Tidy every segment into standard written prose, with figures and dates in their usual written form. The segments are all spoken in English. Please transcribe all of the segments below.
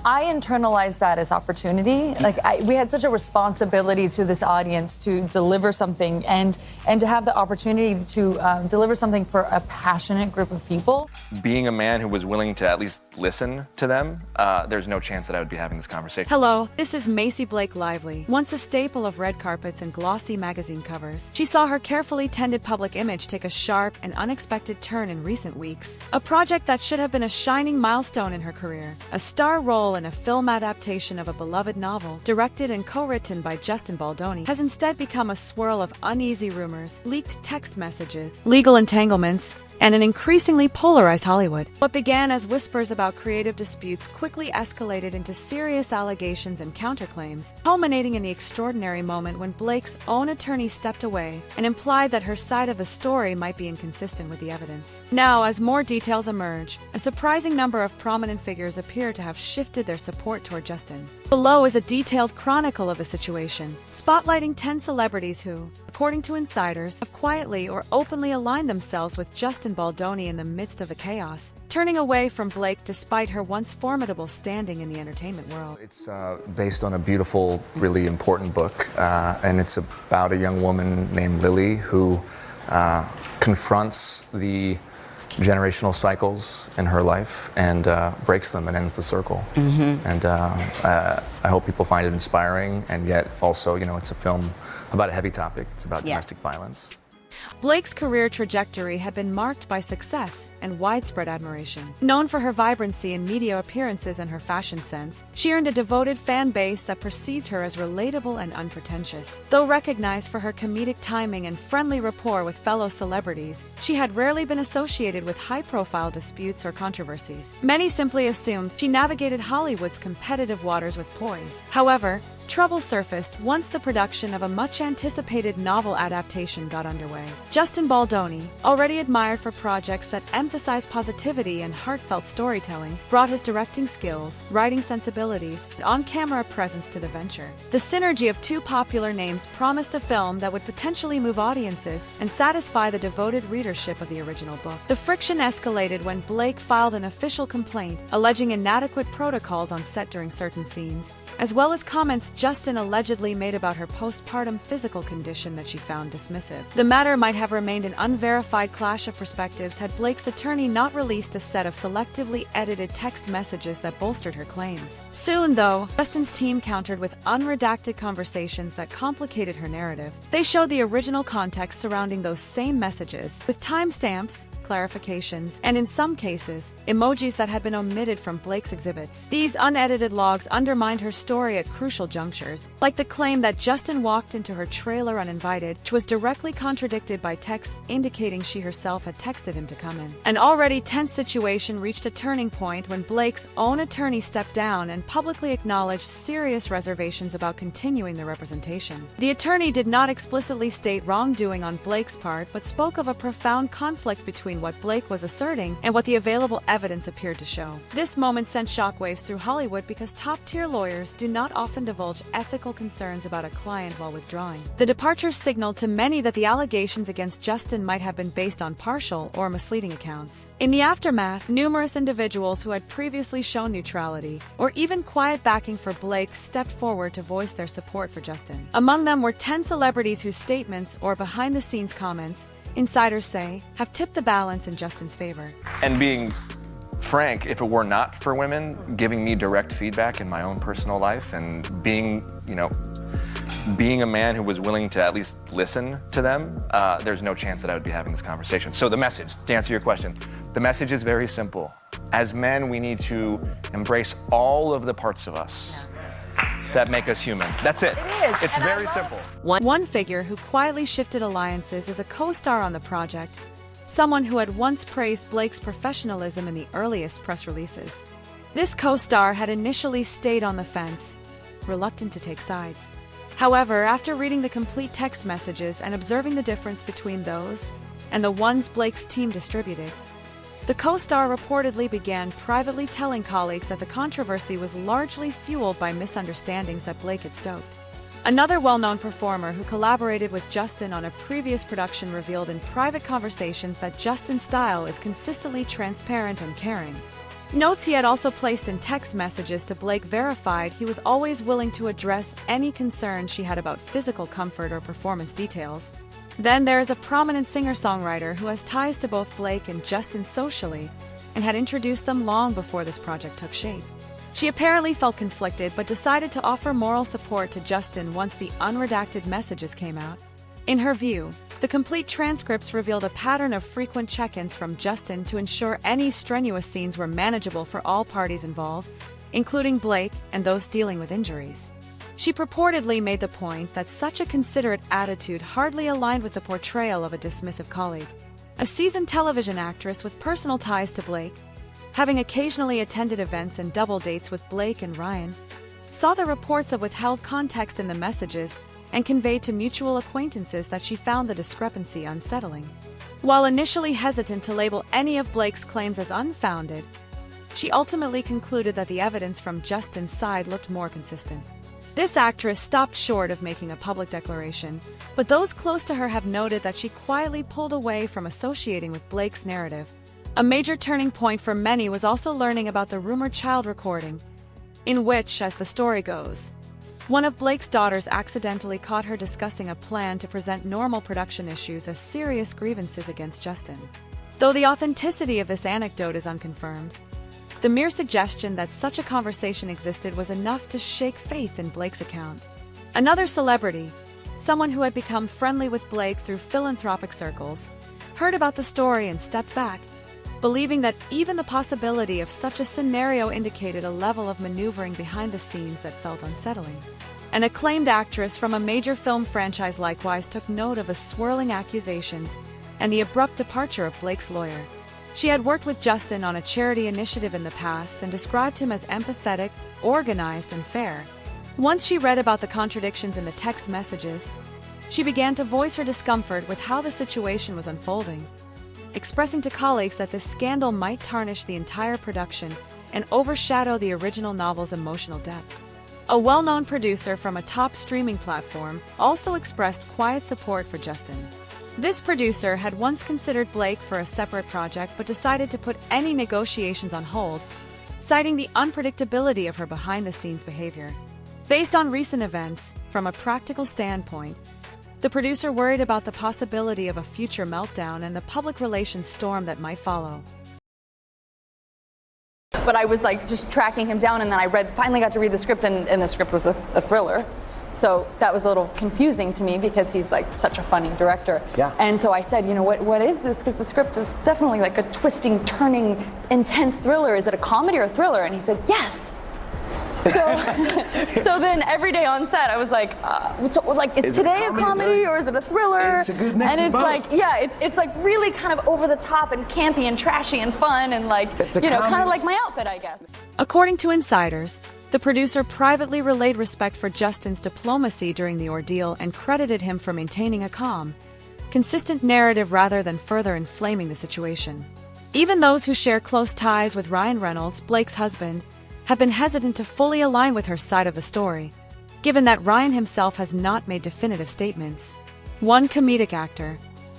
I internalized that as opportunity. Like we had such a responsibility to this audience to deliver something and to have the opportunity to deliver something for a passionate group of people. Being a man who was willing to at least listen to them, there's no chance that I would be having this conversation. Hello, this is Macy Blake Lively, once a staple of red carpets and glossy magazine covers. She saw her carefully tended public image take a sharp and unexpected turn in recent weeks. A project that should have been a shining milestone in her career, a star role in a film adaptation of a beloved novel, directed and co-written by Justin Baldoni, has instead become a swirl of uneasy rumors, leaked text messages, legal entanglements, and an increasingly polarized Hollywood. What began as whispers about creative disputes quickly escalated into serious allegations and counterclaims, culminating in the extraordinary moment when Blake's own attorney stepped away and implied that her side of the story might be inconsistent with the evidence. Now, as more details emerge, a surprising number of prominent figures appear to have shifted their support toward Justin. Below is a detailed chronicle of the situation, spotlighting 10 celebrities who, according to insiders, have quietly or openly aligned themselves with Justin Baldoni in the midst of the chaos, turning away from Blake despite her once formidable standing in the entertainment world. It's based on a beautiful, really important book, and it's about a young woman named Lily who confronts the generational cycles in her life and breaks them and ends the circle. And I hope people find it inspiring, and yet also, you know, it's a film about a heavy topic. It's about domestic violence. Blake's career trajectory had been marked by success and widespread admiration. Known for her vibrancy in media appearances and her fashion sense, she earned a devoted fan base that perceived her as relatable and unpretentious. Though recognized for her comedic timing and friendly rapport with fellow celebrities, she had rarely been associated with high-profile disputes or controversies. Many simply assumed she navigated Hollywood's competitive waters with poise. However, trouble surfaced once the production of a much-anticipated novel adaptation got underway. Justin Baldoni, already admired for projects that emphasize positivity and heartfelt storytelling, brought his directing skills, writing sensibilities, and on-camera presence to the venture. The synergy of two popular names promised a film that would potentially move audiences and satisfy the devoted readership of the original book. The friction escalated when Blake filed an official complaint, alleging inadequate protocols on set during certain scenes, as well as comments Justin allegedly made about her postpartum physical condition that she found dismissive. The matter might have remained an unverified clash of perspectives had Blake's attorney not released a set of selectively edited text messages that bolstered her claims. Soon, though, Justin's team countered with unredacted conversations that complicated her narrative. They showed the original context surrounding those same messages, with timestamps, clarifications, and in some cases, emojis that had been omitted from Blake's exhibits. These unedited logs undermined her story at crucial junctures, like the claim that Justin walked into her trailer uninvited, which was directly contradicted by texts indicating she herself had texted him to come in. An already tense situation reached a turning point when Blake's own attorney stepped down and publicly acknowledged serious reservations about continuing the representation. The attorney did not explicitly state wrongdoing on Blake's part, but spoke of a profound conflict between what Blake was asserting and what the available evidence appeared to show. This moment sent shockwaves through Hollywood because top-tier lawyers do not often divulge ethical concerns about a client while withdrawing. The departure signaled to many that the allegations against Justin might have been based on partial or misleading accounts. In the aftermath, numerous individuals who had previously shown neutrality or even quiet backing for Blake stepped forward to voice their support for Justin. Among them were 10 celebrities whose statements or behind-the-scenes comments, insiders say, have tipped the balance in Justin's favor. And being frank, if it were not for women giving me direct feedback in my own personal life and being, being a man who was willing to at least listen to them, there's no chance that I would be having this conversation. So the message, to answer your question, the message is very simple. As men, we need to embrace all of the parts of us that make us human. That's it. It is. It's very simple. One figure who quietly shifted alliances is a co-star on the project, someone who had once praised Blake's professionalism in the earliest press releases. This co-star had initially stayed on the fence, reluctant to take sides. However, after reading the complete text messages and observing the difference between those and the ones Blake's team distributed, the co-star reportedly began privately telling colleagues that the controversy was largely fueled by misunderstandings that Blake had stoked. Another well-known performer who collaborated with Justin on a previous production revealed in private conversations that Justin's style is consistently transparent and caring. Notes he had also placed in text messages to Blake verified he was always willing to address any concern she had about physical comfort or performance details. Then there is a prominent singer-songwriter who has ties to both Blake and Justin socially and had introduced them long before this project took shape. She apparently felt conflicted but decided to offer moral support to Justin once the unredacted messages came out. In her view, the complete transcripts revealed a pattern of frequent check-ins from Justin to ensure any strenuous scenes were manageable for all parties involved, including Blake and those dealing with injuries. She purportedly made the point that such a considerate attitude hardly aligned with the portrayal of a dismissive colleague. A seasoned television actress with personal ties to Blake, having occasionally attended events and double dates with Blake and Ryan, saw the reports of withheld context in the messages and conveyed to mutual acquaintances that she found the discrepancy unsettling. While initially hesitant to label any of Blake's claims as unfounded, she ultimately concluded that the evidence from Justin's side looked more consistent. This actress stopped short of making a public declaration, but those close to her have noted that she quietly pulled away from associating with Blake's narrative. A major turning point for many was also learning about the rumored child recording, in which, as the story goes, one of Blake's daughters accidentally caught her discussing a plan to present normal production issues as serious grievances against Justin. Though the authenticity of this anecdote is unconfirmed, the mere suggestion that such a conversation existed was enough to shake faith in Blake's account. Another celebrity, someone who had become friendly with Blake through philanthropic circles, heard about the story and stepped back, believing that even the possibility of such a scenario indicated a level of maneuvering behind the scenes that felt unsettling. An acclaimed actress from a major film franchise likewise took note of the swirling accusations and the abrupt departure of Blake's lawyer. She had worked with Justin on a charity initiative in the past and described him as empathetic, organized, and fair. Once she read about the contradictions in the text messages, she began to voice her discomfort with how the situation was unfolding, expressing to colleagues that this scandal might tarnish the entire production and overshadow the original novel's emotional depth. A well-known producer from a top streaming platform also expressed quiet support for Justin. This producer had once considered Blake for a separate project but decided to put any negotiations on hold, citing the unpredictability of her behind-the-scenes behavior. Based on recent events, from a practical standpoint, the producer worried about the possibility of a future meltdown and the public relations storm that might follow. But I was like just tracking him down, and then I finally got to read the script, and the script was a thriller. So that was a little confusing to me because he's like such a funny director. Yeah. And so I said, what is this? Because the script is definitely like a twisting, turning, intense thriller. Is it a comedy or a thriller? And he said, yes. So then every day on set, I was like, is today a comedy or is it a thriller? It's a good mix and of it's both. like, yeah, it's like really kind of over the top and campy and trashy and fun and like, kind of like my outfit, I guess. According to insiders, the producer privately relayed respect for Justin's diplomacy during the ordeal and credited him for maintaining a calm, consistent narrative rather than further inflaming the situation. Even those who share close ties with Ryan Reynolds, Blake's husband, have been hesitant to fully align with her side of the story, given that Ryan himself has not made definitive statements. One comedic actor,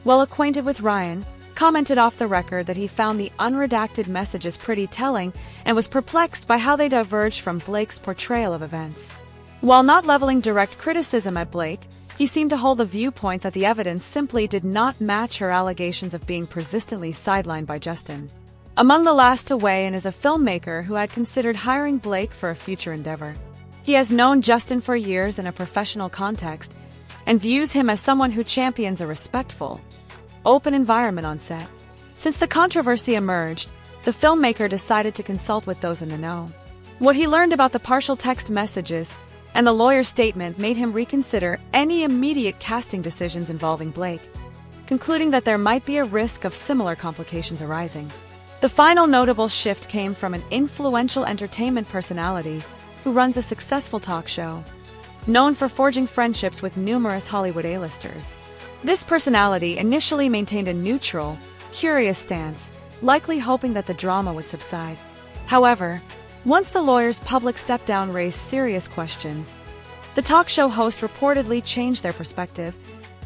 well acquainted with Ryan, commented off the record that he found the unredacted messages pretty telling and was perplexed by how they diverged from Blake's portrayal of events. While not leveling direct criticism at Blake, he seemed to hold the viewpoint that the evidence simply did not match her allegations of being persistently sidelined by Justin. Among the last to weigh in is a filmmaker who had considered hiring Blake for a future endeavor. He has known Justin for years in a professional context and views him as someone who champions a respectful, open environment on set. Since the controversy emerged, the filmmaker decided to consult with those in the know. What he learned about the partial text messages and the lawyer's statement made him reconsider any immediate casting decisions involving Blake, concluding that there might be a risk of similar complications arising. The final notable shift came from an influential entertainment personality who runs a successful talk show, known for forging friendships with numerous Hollywood A-listers. This personality initially maintained a neutral, curious stance, likely hoping that the drama would subside. However, once the lawyer's public step-down raised serious questions, the talk show host reportedly changed their perspective,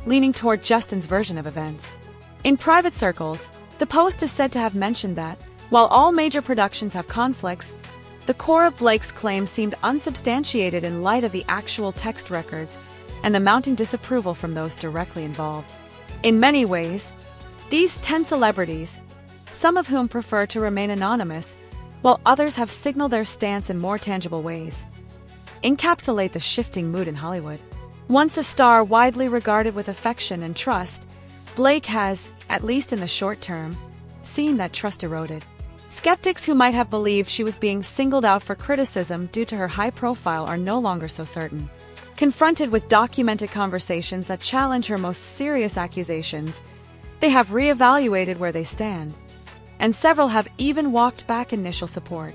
leaning toward Justin's version of events. In private circles, the Post is said to have mentioned that, While all major productions have conflicts, the core of Blake's claim seemed unsubstantiated in light of the actual text records and the mounting disapproval from those directly involved. In many ways, these 10 celebrities, some of whom prefer to remain anonymous, while others have signaled their stance in more tangible ways, encapsulate the shifting mood in Hollywood. Once a star widely regarded with affection and trust, Blake has, at least in the short term, seen that trust eroded. Skeptics who might have believed she was being singled out for criticism due to her high profile are no longer so certain. Confronted with documented conversations that challenge her most serious accusations, they have reevaluated where they stand, and several have even walked back initial support.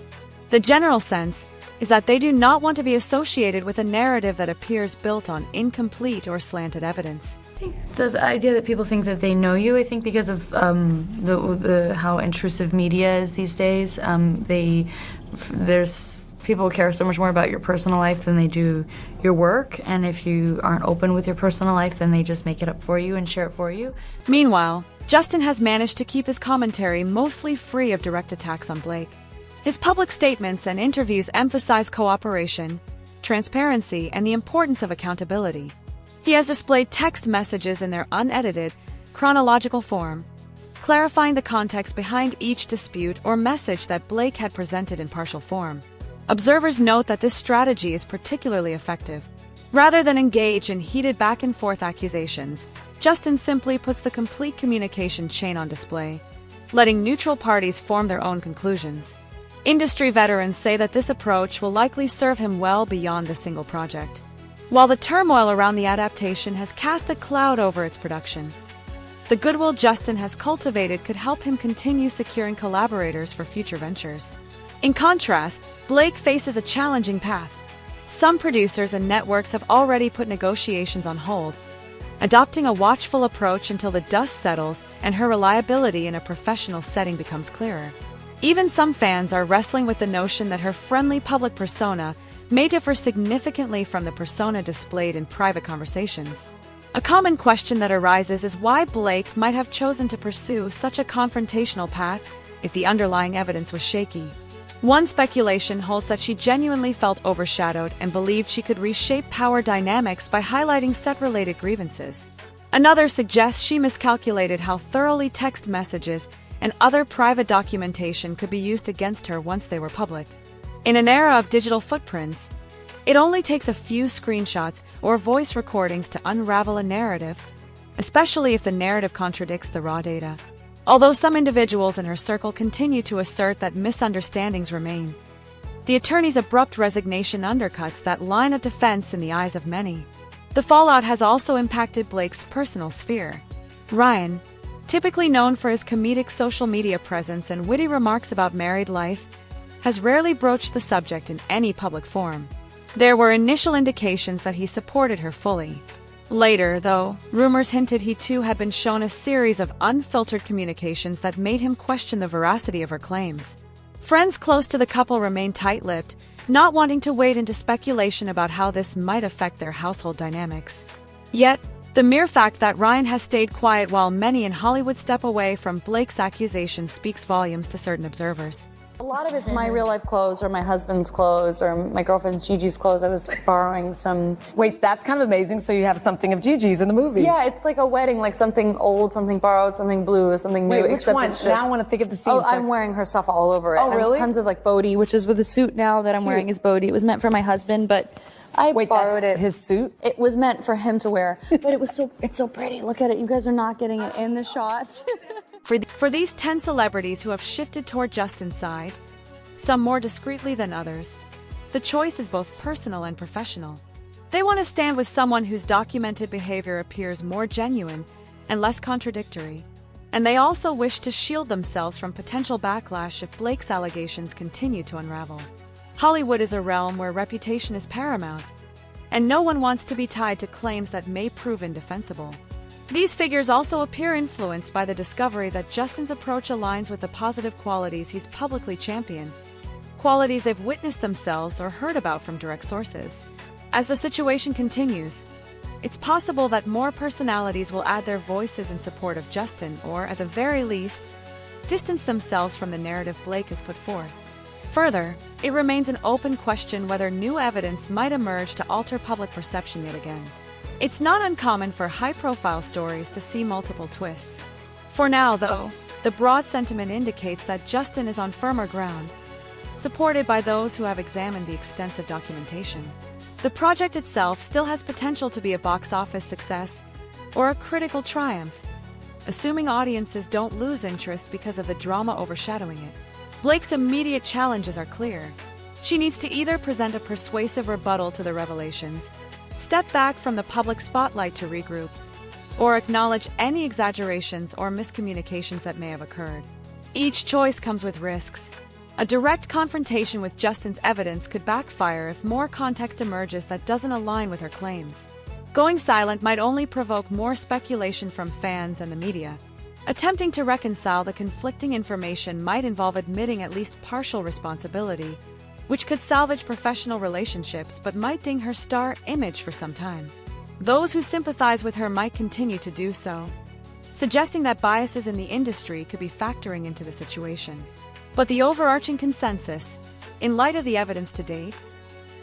The general sense is that they do not want to be associated with a narrative that appears built on incomplete or slanted evidence. I think the idea that people think that they know you, I think because of how intrusive media is these days, people care so much more about your personal life than they do your work, and if you aren't open with your personal life, then they just make it up for you and share it for you. Meanwhile, Justin has managed to keep his commentary mostly free of direct attacks on Blake. His public statements and interviews emphasize cooperation, transparency, and the importance of accountability. He has displayed text messages in their unedited, chronological form, clarifying the context behind each dispute or message that Blake had presented in partial form. Observers note that this strategy is particularly effective. Rather than engage in heated back-and-forth accusations, Justin simply puts the complete communication chain on display, letting neutral parties form their own conclusions. Industry veterans say that this approach will likely serve him well beyond the single project. While the turmoil around the adaptation has cast a cloud over its production, the goodwill Justin has cultivated could help him continue securing collaborators for future ventures. In contrast, Blake faces a challenging path. Some producers and networks have already put negotiations on hold, adopting a watchful approach until the dust settles and her reliability in a professional setting becomes clearer. Even some fans are wrestling with the notion that her friendly public persona may differ significantly from the persona displayed in private conversations. A common question that arises is why Blake might have chosen to pursue such a confrontational path if the underlying evidence was shaky. One speculation holds that she genuinely felt overshadowed and believed she could reshape power dynamics by highlighting set-related grievances. Another suggests she miscalculated how thoroughly text messages and other private documentation could be used against her once they were public. In an era of digital footprints, it only takes a few screenshots or voice recordings to unravel a narrative, especially if the narrative contradicts the raw data. Although some individuals in her circle continue to assert that misunderstandings remain, the attorney's abrupt resignation undercuts that line of defense in the eyes of many. The fallout has also impacted Blake's personal sphere. Ryan, typically known for his comedic social media presence and witty remarks about married life, has rarely broached the subject in any public forum. There were initial indications that he supported her fully. Later, though, rumors hinted he too had been shown a series of unfiltered communications that made him question the veracity of her claims. Friends close to the couple remained tight-lipped, not wanting to wade into speculation about how this might affect their household dynamics. Yet, the mere fact that Ryan has stayed quiet while many in Hollywood step away from Blake's accusations speaks volumes to certain observers. A lot of it's my real-life clothes or my husband's clothes or my girlfriend Gigi's clothes. I was borrowing some... Wait, that's kind of amazing. So you have something of Gigi's in the movie. Yeah, it's like a wedding, like something old, something borrowed, something blue, something new. Wait, which except one? it's just... Now I want to think of the scene. Oh, I'm wearing her stuff all over it. Oh, really? And tons of like Bodhi, which is with the suit now that I'm wearing is Bodhi. It was meant for my husband, but I borrowed it. His suit? It was meant for him to wear, but it's so pretty. Look at it. You guys are not getting it in the shot. For these 10 celebrities who have shifted toward Justin's side, some more discreetly than others, the choice is both personal and professional. They want to stand with someone whose documented behavior appears more genuine and less contradictory, and they also wish to shield themselves from potential backlash if Blake's allegations continue to unravel. Hollywood is a realm where reputation is paramount, and no one wants to be tied to claims that may prove indefensible. These figures also appear influenced by the discovery that Justin's approach aligns with the positive qualities he's publicly championed, qualities they've witnessed themselves or heard about from direct sources. As the situation continues, it's possible that more personalities will add their voices in support of Justin or, at the very least, distance themselves from the narrative Blake has put forth. Further, it remains an open question whether new evidence might emerge to alter public perception yet again. It's not uncommon for high-profile stories to see multiple twists. For now, though, the broad sentiment indicates that Justin is on firmer ground, supported by those who have examined the extensive documentation. The project itself still has potential to be a box office success or a critical triumph, assuming audiences don't lose interest because of the drama overshadowing it. Blake's immediate challenges are clear. She needs to either present a persuasive rebuttal to the revelations, step back from the public spotlight to regroup, or acknowledge any exaggerations or miscommunications that may have occurred. Each choice comes with risks. A direct confrontation with Justin's evidence could backfire if more context emerges that doesn't align with her claims. Going silent might only provoke more speculation from fans and the media. Attempting to reconcile the conflicting information might involve admitting at least partial responsibility, which could salvage professional relationships but might ding her star image for some time. Those who sympathize with her might continue to do so, suggesting that biases in the industry could be factoring into the situation. But the overarching consensus, in light of the evidence to date,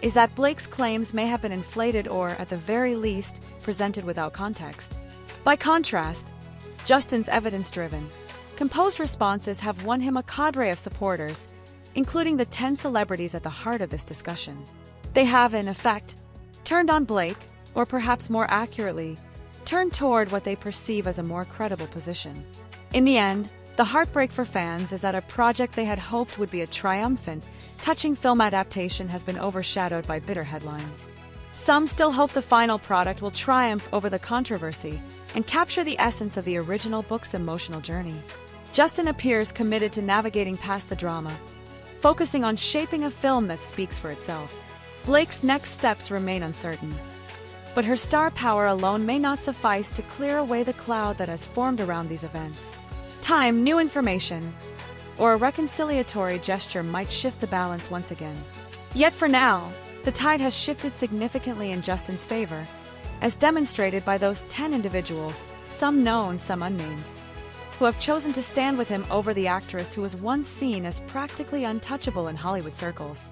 is that Blake's claims may have been inflated or, at the very least, presented without context. By contrast, Justin's evidence-driven, composed responses have won him a cadre of supporters, including the 10 celebrities at the heart of this discussion. They have, in effect, turned on Blake, or perhaps more accurately, turned toward what they perceive as a more credible position. In the end, the heartbreak for fans is that a project they had hoped would be a triumphant, touching film adaptation has been overshadowed by bitter headlines. Some still hope the final product will triumph over the controversy and capture the essence of the original book's emotional journey. Justin appears committed to navigating past the drama, focusing on shaping a film that speaks for itself. Blake's next steps remain uncertain, but her star power alone may not suffice to clear away the cloud that has formed around these events. Time, new information, or a reconciliatory gesture might shift the balance once again. Yet for now, the tide has shifted significantly in Justin's favor, as demonstrated by those 10 individuals, some known, some unnamed, who have chosen to stand with him over the actress who was once seen as practically untouchable in Hollywood circles.